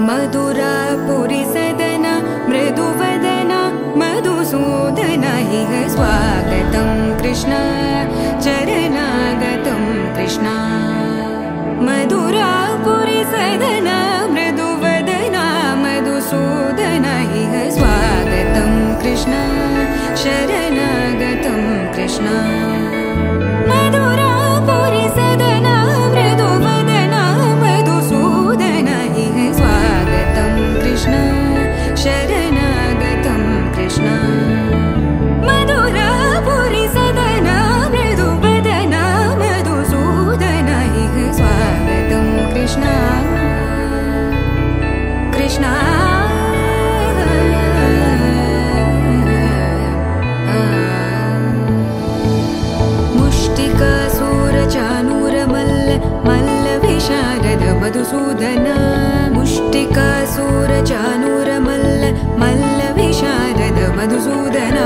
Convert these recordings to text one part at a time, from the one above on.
मधुरापुरी सदन मृदुवदन मधुसूदन इह स्वागतं कृष्ण चरणागतं कृष्ण मधुरापुरी सदन मृदुवदन मधुसूदन इह स्वागतं कृष्ण शरणागतं कृष्ण मधुरापुरी सदन मृदुवदन मधुसूदन इह स्वागतं कृष्ण शरणागतं कृष्ण मधुरापुरी सदन मृदुवदन मधुसूदन इह स्वागतं कृष्ण कृष्ण मधुसूदन मुष्टिकासुरचाणूरमल्ल मल्लविशारद मधुसूदन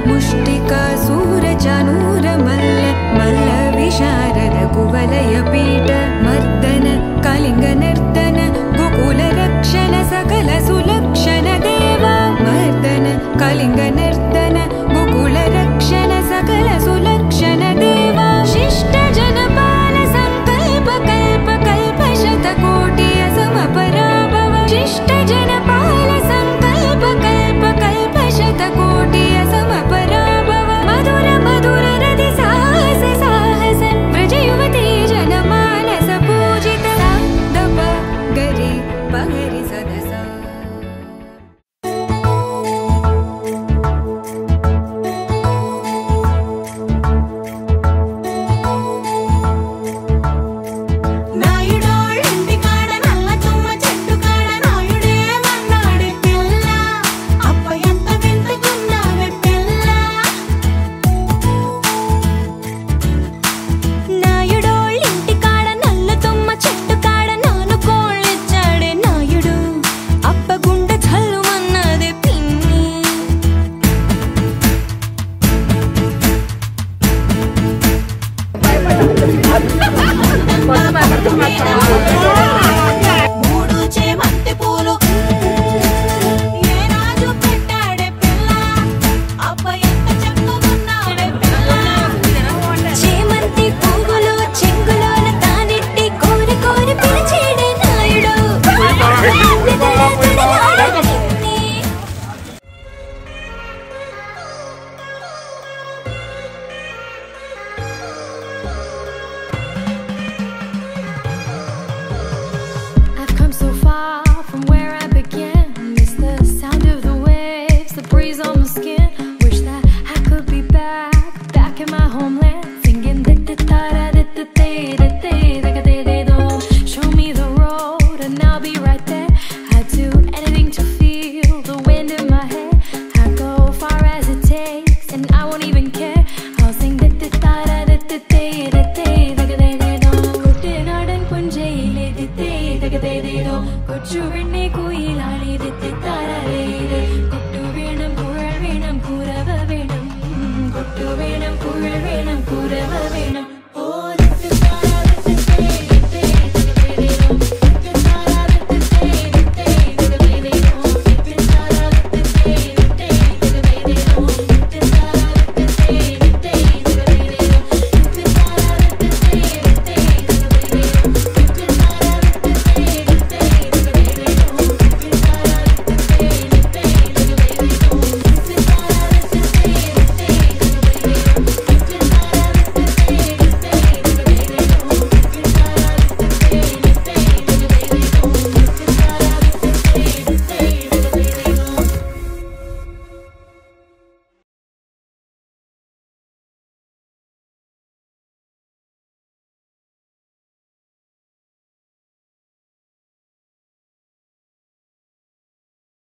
मुष्टिकासुरचाणूरमल्ल मल्लविशारद कुवलयपीठ मर्दन कलिङ्गनर्तन गोकुलरक्षण सकल सुलक्षण देव मर्दन कलिङ्गन